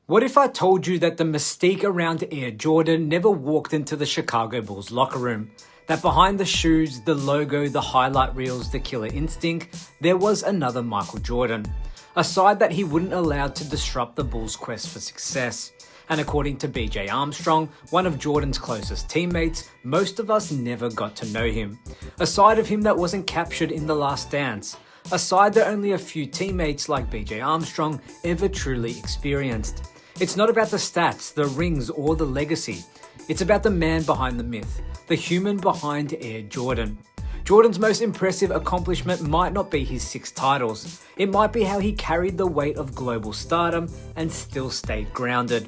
What if I told you that the mystique around Air Jordan never walked into the Chicago Bulls locker room? That behind the shoes, the logo, the highlight reels, the killer instinct, there was another Michael Jordan. A side that he wouldn't allow to disrupt the Bulls' quest for success. And according to BJ Armstrong, one of Jordan's closest teammates, most of us never got to know him. A side of him that wasn't captured in The Last Dance. A side that only a few teammates like BJ Armstrong ever truly experienced. It's not about the stats, the rings, or the legacy. It's about the man behind the myth, the human behind Air Jordan. Jordan's most impressive accomplishment might not be his 6 titles. It might be how he carried the weight of global stardom and still stayed grounded.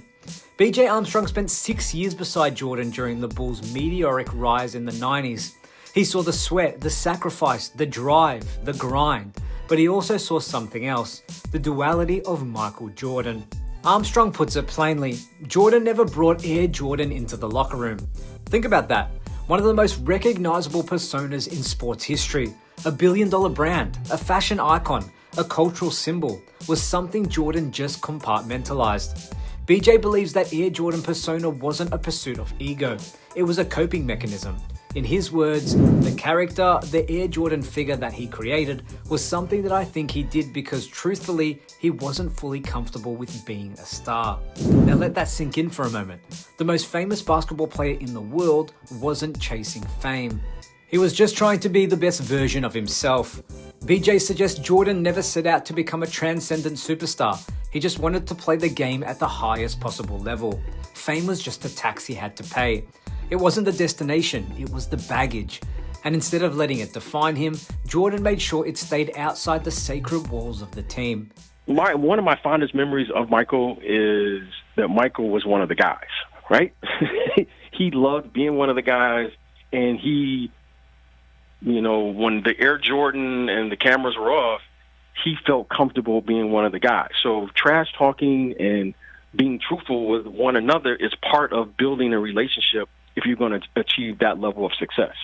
BJ Armstrong spent 6 years beside Jordan during the Bulls' meteoric rise in the 90s. He saw the sweat, the sacrifice, the drive, the grind, but he also saw something else, the duality of Michael Jordan. Armstrong puts it plainly, Jordan never brought Air Jordan into the locker room. Think about that. One of the most recognizable personas in sports history, a billion-dollar brand, a fashion icon, a cultural symbol, was something Jordan just compartmentalized. BJ believes that Air Jordan persona wasn't a pursuit of ego, it was a coping mechanism. In his words, the character, the Air Jordan figure that he created, was something that I think he did because truthfully, he wasn't fully comfortable with being a star. Now let that sink in for a moment. The most famous basketball player in the world wasn't chasing fame. He was just trying to be the best version of himself. BJ suggests Jordan never set out to become a transcendent superstar. He just wanted to play the game at the highest possible level. Fame was just a tax he had to pay. It wasn't the destination, it was the baggage. And instead of letting it define him, Jordan made sure it stayed outside the sacred walls of the team. One of my fondest memories of Michael is that Michael was one of the guys, right? He loved being one of the guys, and he, when the Air Jordan and the cameras were off, he felt comfortable being one of the guys. So trash talking and being truthful with one another is part of building a relationship if you're going to achieve that level of success.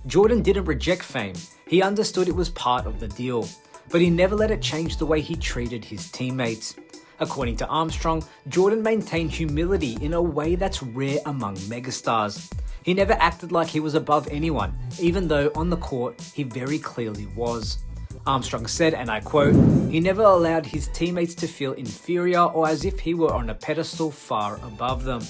Jordan didn't reject fame. He understood it was part of the deal, but he never let it change the way he treated his teammates. According to Armstrong, Jordan maintained humility in a way that's rare among megastars. He never acted like he was above anyone, even though on the court he very clearly was. Armstrong said, and I quote, "He never allowed his teammates to feel inferior or as if he were on a pedestal far above them."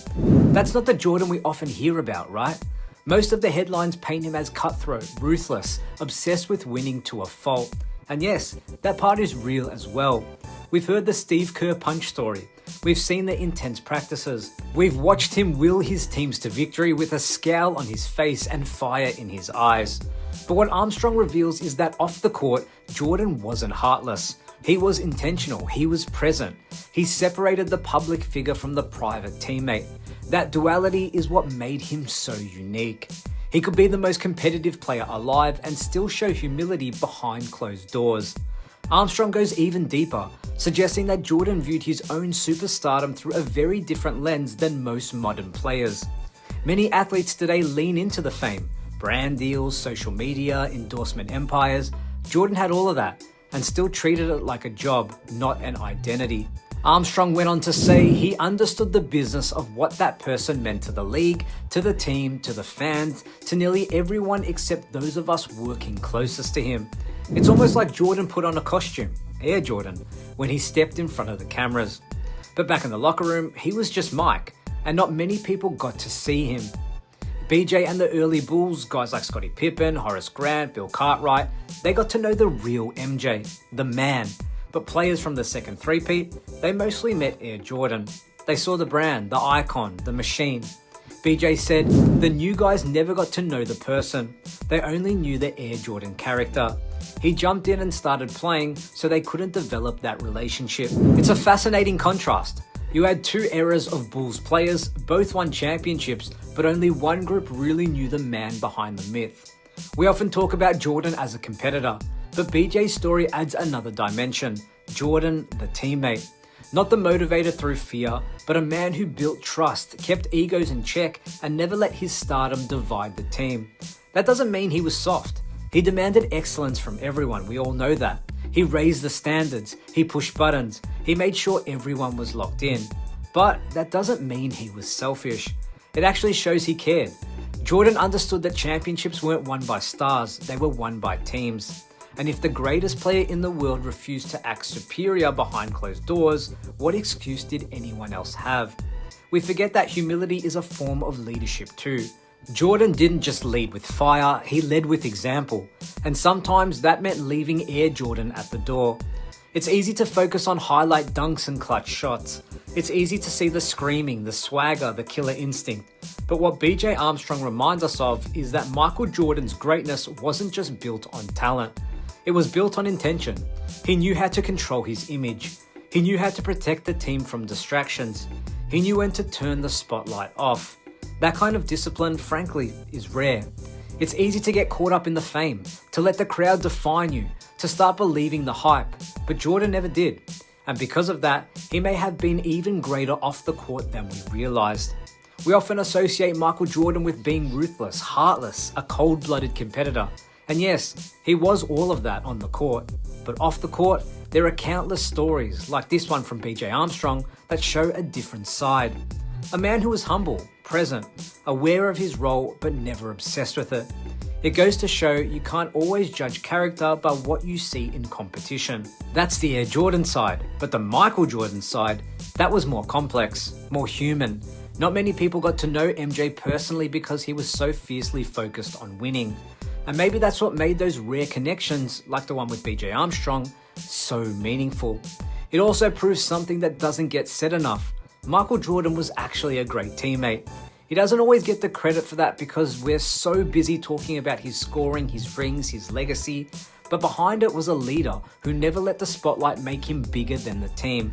That's not the Jordan we often hear about, right? Most of the headlines paint him as cutthroat, ruthless, obsessed with winning to a fault. And yes, that part is real as well. We've heard the Steve Kerr punch story. We've seen the intense practices. We've watched him will his teams to victory with a scowl on his face and fire in his eyes. But what Armstrong reveals is that off the court, Jordan wasn't heartless. He was intentional, he was present. He separated the public figure from the private teammate. That duality is what made him so unique. He could be the most competitive player alive and still show humility behind closed doors. Armstrong goes even deeper, suggesting that Jordan viewed his own superstardom through a very different lens than most modern players. Many athletes today lean into the fame. Brand deals, social media, endorsement empires. Jordan had all of that and still treated it like a job, not an identity. Armstrong went on to say he understood the business of what that person meant to the league, to the team, to the fans, to nearly everyone except those of us working closest to him. It's almost like Jordan put on a costume, Air Jordan, when he stepped in front of the cameras. But back in the locker room, he was just Mike, and not many people got to see him. BJ and the early Bulls, guys like Scottie Pippen, Horace Grant, Bill Cartwright, they got to know the real MJ, the man. But players from the second three-peat, they mostly met Air Jordan. They saw the brand, the icon, the machine. BJ said, the new guys never got to know the person. They only knew the Air Jordan character. He jumped in and started playing, so they couldn't develop that relationship. It's a fascinating contrast. You had 2 eras of Bulls players, both won championships, but only one group really knew the man behind the myth. We often talk about Jordan as a competitor, but BJ's story adds another dimension. Jordan, the teammate. Not the motivator through fear, but a man who built trust, kept egos in check, and never let his stardom divide the team. That doesn't mean he was soft. He demanded excellence from everyone, we all know that. He raised the standards, he pushed buttons, he made sure everyone was locked in. But that doesn't mean he was selfish. It actually shows he cared. Jordan understood that championships weren't won by stars, they were won by teams. And if the greatest player in the world refused to act superior behind closed doors, what excuse did anyone else have? We forget that humility is a form of leadership too. Jordan didn't just lead with fire, he led with example. And sometimes that meant leaving Air Jordan at the door. It's easy to focus on highlight dunks and clutch shots. It's easy to see the screaming, the swagger, the killer instinct. But what BJ Armstrong reminds us of is that Michael Jordan's greatness wasn't just built on talent. It was built on intention. He knew how to control his image. He knew how to protect the team from distractions. He knew when to turn the spotlight off. That kind of discipline, frankly, is rare. It's easy to get caught up in the fame, to let the crowd define you, to start believing the hype. But Jordan never did. And because of that, he may have been even greater off the court than we realized. We often associate Michael Jordan with being ruthless, heartless, a cold-blooded competitor. And yes, he was all of that on the court. But off the court, there are countless stories, like this one from BJ Armstrong, that show a different side. A man who was humble, present, aware of his role, but never obsessed with it. It goes to show you can't always judge character by what you see in competition. That's the Air Jordan side, but the Michael Jordan side, that was more complex, more human. Not many people got to know MJ personally because he was so fiercely focused on winning. And maybe that's what made those rare connections, like the one with BJ Armstrong, so meaningful. It also proves something that doesn't get said enough. Michael Jordan was actually a great teammate. He doesn't always get the credit for that because we're so busy talking about his scoring, his rings, his legacy, but behind it was a leader who never let the spotlight make him bigger than the team.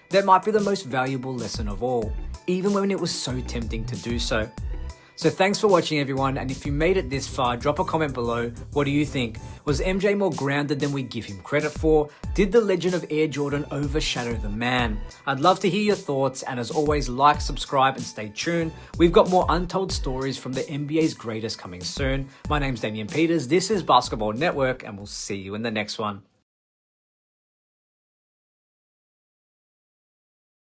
That might be the most valuable lesson of all, even when it was so tempting to do so. So thanks for watching everyone, and if you made it this far, drop a comment below. What do you think? Was MJ more grounded than we give him credit for? Did the legend of Air Jordan overshadow the man? I'd love to hear your thoughts, and as always, like, subscribe, and stay tuned. We've got more untold stories from the NBA's greatest coming soon. My name's Damian Peters, this is Basketball Network, and we'll see you in the next one.